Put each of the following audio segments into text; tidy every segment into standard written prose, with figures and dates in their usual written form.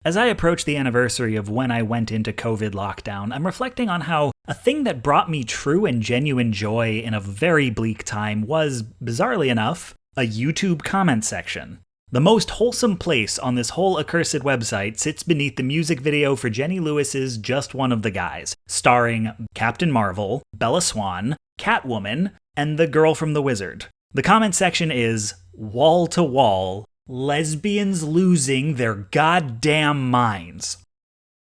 As I approach the anniversary of when I went into COVID lockdown, I'm reflecting on how a thing that brought me true and genuine joy in a very bleak time was, bizarrely enough, a YouTube comment section. The most wholesome place on this whole accursed website sits beneath the music video for Jenny Lewis's Just One of the Guys, starring Captain Marvel, Bella Swan, Catwoman, and the girl from The Wizard. The comment section is wall to wall, lesbians losing their goddamn minds.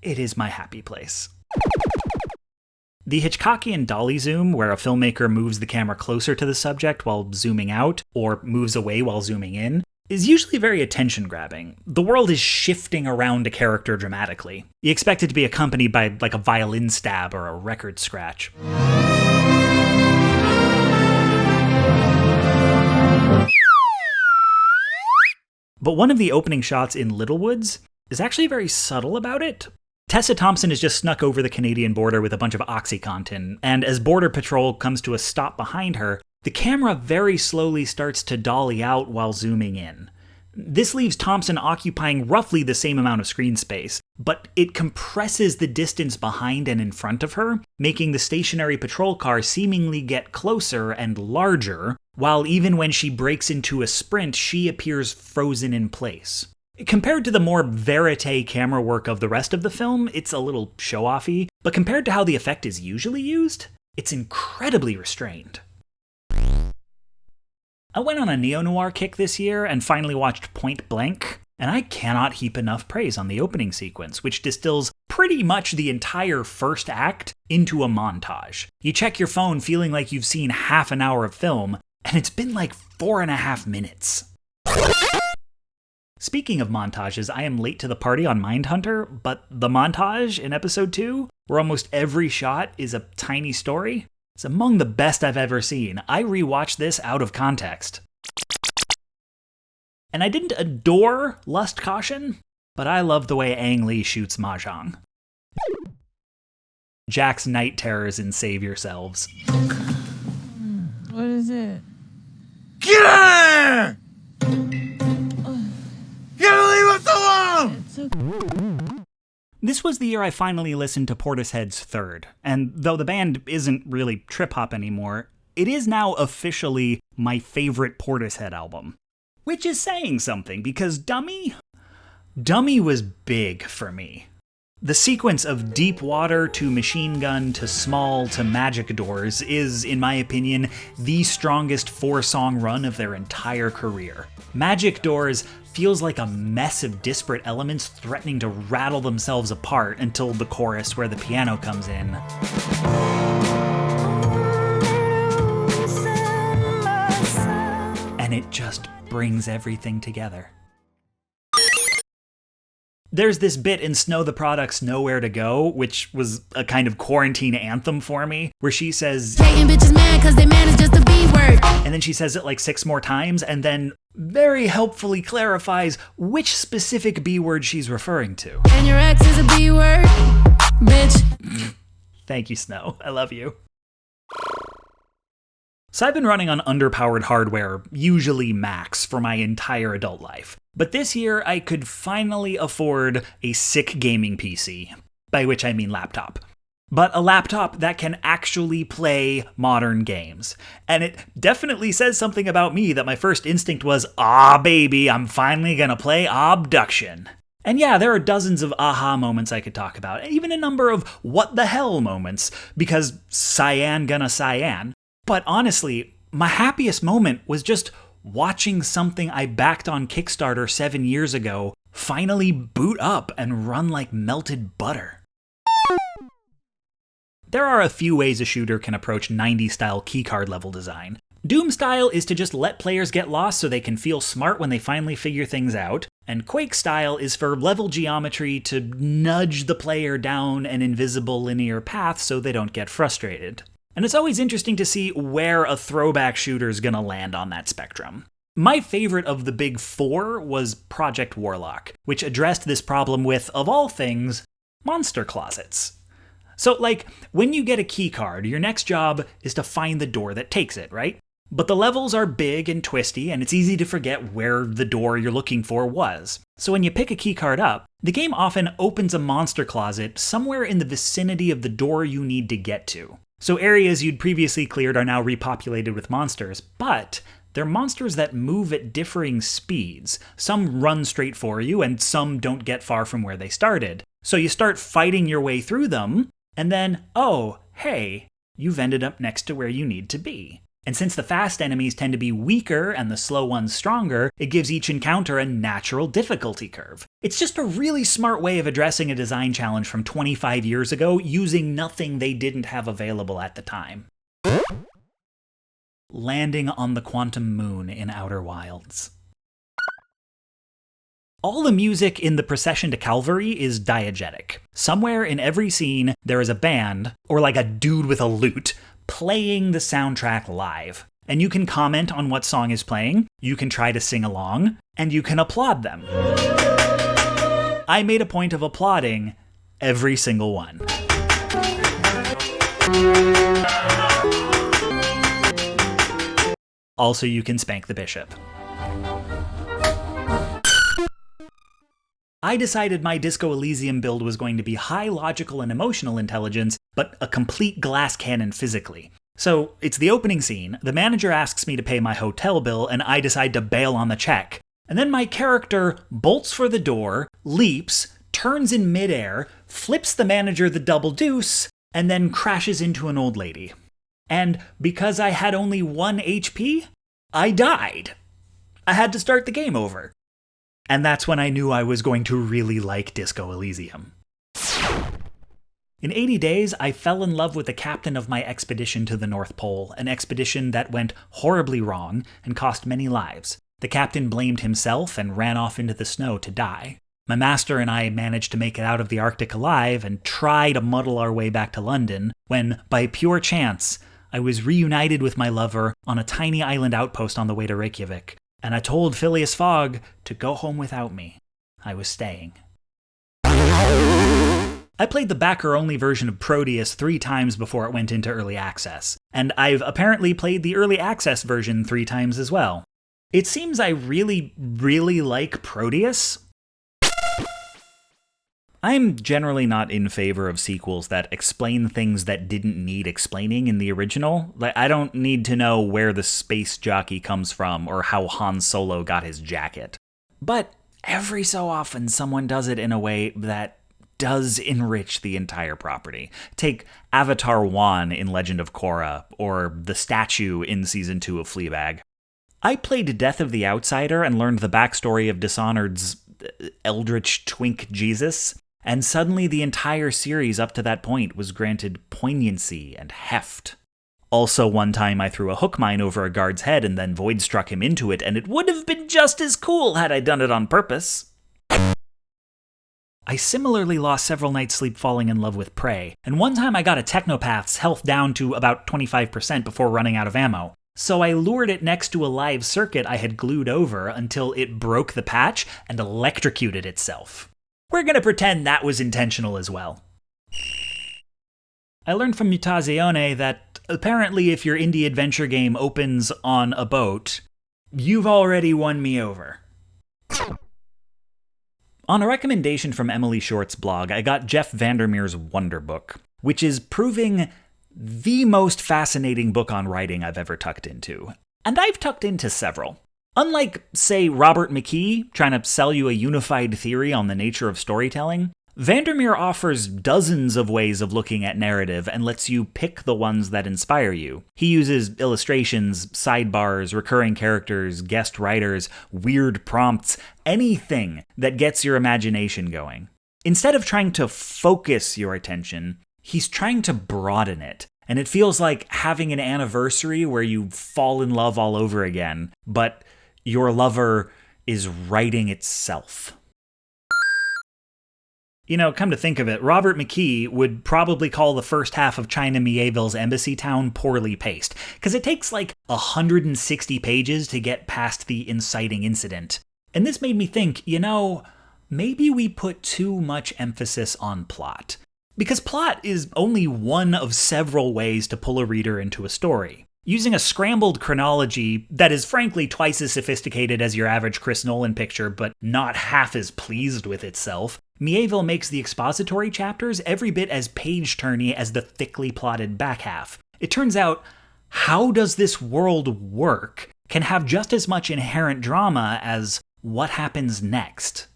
It is my happy place. The Hitchcockian dolly zoom, where a filmmaker moves the camera closer to the subject while zooming out, or moves away while zooming in, is usually very attention-grabbing. The world is shifting around a character dramatically. You expect it to be accompanied by like a violin stab or a record scratch. But one of the opening shots in Littlewoods is actually very subtle about it. Tessa Thompson has just snuck over the Canadian border with a bunch of OxyContin, and as Border Patrol comes to a stop behind her, the camera very slowly starts to dolly out while zooming in. This leaves Thompson occupying roughly the same amount of screen space, but it compresses the distance behind and in front of her, making the stationary patrol car seemingly get closer and larger, while even when she breaks into a sprint, she appears frozen in place. Compared to the more verite camera work of the rest of the film, it's a little show-offy, but compared to how the effect is usually used, it's incredibly restrained. I went on a neo-noir kick this year and finally watched Point Blank, and I cannot heap enough praise on the opening sequence, which distills pretty much the entire first act into a montage. You check your phone feeling like you've seen half an hour of film, and it's been like 4.5 minutes. Speaking of montages, I am late to the party on Mindhunter, but the montage in episode 2, where almost every shot is a tiny story, is among the best I've ever seen. I rewatched this out of context. And I didn't adore Lust Caution, but I love the way Ang Lee shoots Mahjong. Jack's night terrors in Save Yourselves. What is it? Get out of here! You gotta leave us alone! It's okay. This was the year I finally listened to Portishead's Third, and though the band isn't really trip-hop anymore, it is now officially my favorite Portishead album. Which is saying something, because Dummy was big for me. The sequence of Deep Water to Machine Gun to Small to Magic Doors is, in my opinion, the strongest 4-song run of their entire career. Magic Doors feels like a mess of disparate elements threatening to rattle themselves apart until the chorus where the piano comes in. And it just brings everything together. There's this bit in Snow the Product's Nowhere to Go, which was a kind of quarantine anthem for me, where she says, "Hating bitches mad 'cause they man is just a B word." And then she says it like 6 more times, and then very helpfully clarifies which specific B word she's referring to. And your ex is a B word, bitch. Thank you, Snow. I love you. So I've been running on underpowered hardware, usually Macs, for my entire adult life. But this year, I could finally afford a sick gaming PC, by which I mean laptop. But a laptop that can actually play modern games. And it definitely says something about me that my first instinct was, baby, I'm finally gonna play Obduction. And yeah, there are dozens of aha moments I could talk about, and even a number of what the hell moments, because cyan gonna cyan. But honestly, my happiest moment was just watching something I backed on Kickstarter 7 years ago finally boot up and run like melted butter. There are a few ways a shooter can approach 90s-style keycard level design. Doom style is to just let players get lost so they can feel smart when they finally figure things out, and Quake style is for level geometry to nudge the player down an invisible linear path so they don't get frustrated. And it's always interesting to see where a throwback shooter's gonna land on that spectrum. My favorite of the big 4 was Project Warlock, which addressed this problem with, of all things, monster closets. So, like, when you get a keycard, your next job is to find the door that takes it, right? But the levels are big and twisty, and it's easy to forget where the door you're looking for was. So when you pick a keycard up, the game often opens a monster closet somewhere in the vicinity of the door you need to get to. So areas you'd previously cleared are now repopulated with monsters, but they're monsters that move at differing speeds. Some run straight for you, and some don't get far from where they started. So you start fighting your way through them, and then, oh, hey, you've ended up next to where you need to be. And since the fast enemies tend to be weaker and the slow ones stronger, it gives each encounter a natural difficulty curve. It's just a really smart way of addressing a design challenge from 25 years ago using nothing they didn't have available at the time. Landing on the quantum moon in Outer Wilds. All the music in the Procession to Calvary is diegetic. Somewhere in every scene, there is a band, or like a dude with a lute, playing the soundtrack live. And you can comment on what song is playing, you can try to sing along, and you can applaud them. I made a point of applauding every single one. Also, you can spank the bishop. I decided my Disco Elysium build was going to be high logical and emotional intelligence, but a complete glass cannon physically. So, it's the opening scene, the manager asks me to pay my hotel bill, and I decide to bail on the check. And then my character bolts for the door, leaps, turns in midair, flips the manager the double deuce, and then crashes into an old lady. And because I had only 1 HP, I died. I had to start the game over. And that's when I knew I was going to really like Disco Elysium. In 80 days, I fell in love with the captain of my expedition to the North Pole, an expedition that went horribly wrong and cost many lives. The captain blamed himself and ran off into the snow to die. My master and I managed to make it out of the Arctic alive and try to muddle our way back to London when, by pure chance, I was reunited with my lover on a tiny island outpost on the way to Reykjavik, and I told Phileas Fogg to go home without me. I was staying. I played the backer-only version of Proteus 3 times before it went into early access, and I've apparently played the early access version 3 times as well. It seems I really, really like Proteus. I'm generally not in favor of sequels that explain things that didn't need explaining in the original. Like, I don't need to know where the space jockey comes from or how Han Solo got his jacket. But every so often someone does it in a way that does enrich the entire property. Take Avatar 1 in Legend of Korra, or the statue in Season 2 of Fleabag. I played Death of the Outsider and learned the backstory of Dishonored's Eldritch Twink Jesus, and suddenly the entire series up to that point was granted poignancy and heft. Also, one time I threw a hook mine over a guard's head and then void struck him into it, and it would have been just as cool had I done it on purpose. I similarly lost several nights' sleep falling in love with Prey, and one time I got a Technopath's health down to about 25% before running out of ammo. So I lured it next to a live circuit I had glued over until it broke the patch and electrocuted itself. We're gonna pretend that was intentional as well. I learned from Mutazione that apparently if your indie adventure game opens on a boat, you've already won me over. On a recommendation from Emily Short's blog, I got Jeff Vandermeer's Wonder Book, which is proving the most fascinating book on writing I've ever tucked into. And I've tucked into several. Unlike, say, Robert McKee trying to sell you a unified theory on the nature of storytelling, Vandermeer offers dozens of ways of looking at narrative and lets you pick the ones that inspire you. He uses illustrations, sidebars, recurring characters, guest writers, weird prompts, anything that gets your imagination going. Instead of trying to focus your attention, he's trying to broaden it. And it feels like having an anniversary where you fall in love all over again, but your lover is writing itself. You know, come to think of it, Robert McKee would probably call the first half of China Mieville's Embassy Town poorly paced, because it takes like 160 pages to get past the inciting incident. And this made me think, you know, maybe we put too much emphasis on plot. Because plot is only one of several ways to pull a reader into a story. Using a scrambled chronology that is frankly twice as sophisticated as your average Chris Nolan picture, but not half as pleased with itself, Mieville makes the expository chapters every bit as page-turny as the thickly plotted back half. It turns out, how does this world work can have just as much inherent drama as what happens next.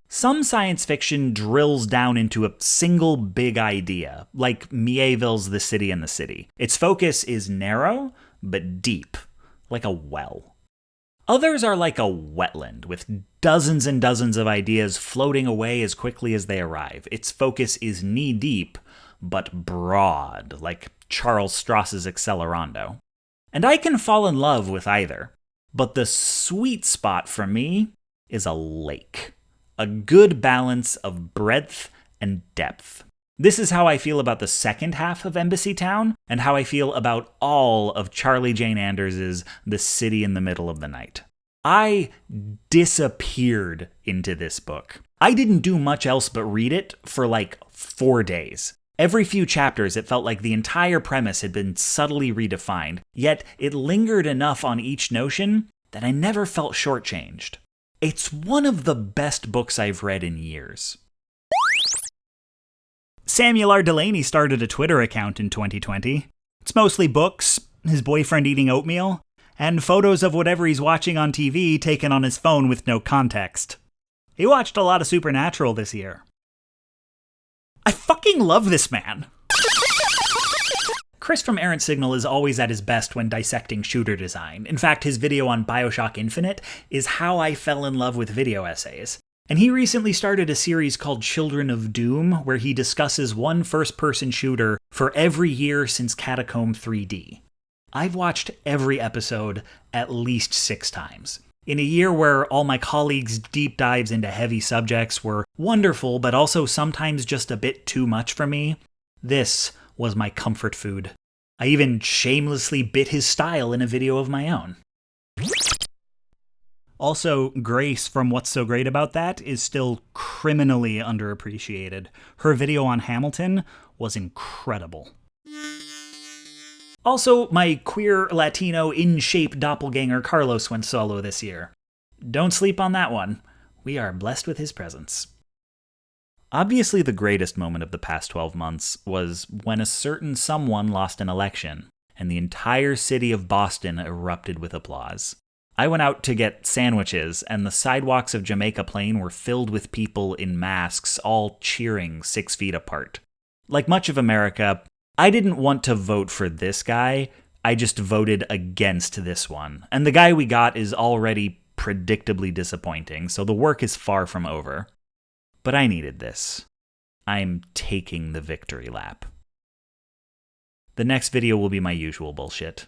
Some science fiction drills down into a single big idea, like Mieville's The City and the City. Its focus is narrow, but deep, like a well. Others are like a wetland, with dozens and dozens of ideas floating away as quickly as they arrive. Its focus is knee-deep, but broad, like Charles Strauss's Accelerando. And I can fall in love with either, but the sweet spot for me is a lake. A good balance of breadth and depth. This is how I feel about the second half of Embassy Town, and how I feel about all of Charlie Jane Anders' The City in the Middle of the Night. I disappeared into this book. I didn't do much else but read it for like 4 days. Every few chapters, it felt like the entire premise had been subtly redefined, yet it lingered enough on each notion that I never felt shortchanged. It's one of the best books I've read in years. Samuel R. Delaney started a Twitter account in 2020. It's mostly books, his boyfriend eating oatmeal, and photos of whatever he's watching on TV taken on his phone with no context. He watched a lot of Supernatural this year. I fucking love this man! Chris from Errant Signal is always at his best when dissecting shooter design. In fact, his video on BioShock Infinite is how I fell in love with video essays. And he recently started a series called Children of Doom, where he discusses one first-person shooter for every year since Catacomb 3D. I've watched every episode at least 6 times. In a year where all my colleagues' deep dives into heavy subjects were wonderful, but also sometimes just a bit too much for me, this was my comfort food. I even shamelessly bit his style in a video of my own. Also, Grace from What's So Great About That is still criminally underappreciated. Her video on Hamilton was incredible. Also, my queer Latino in-shape doppelganger Carlos went solo this year. Don't sleep on that one. We are blessed with his presence. Obviously, the greatest moment of the past 12 months was when a certain someone lost an election, and the entire city of Boston erupted with applause. I went out to get sandwiches, and the sidewalks of Jamaica Plain were filled with people in masks, all cheering 6 feet apart. Like much of America, I didn't want to vote for this guy, I just voted against this one. And the guy we got is already predictably disappointing, so the work is far from over. But I needed this. I'm taking the victory lap. The next video will be my usual bullshit.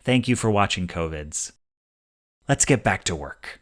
Thank you for watching CO-VIDs. Let's get back to work.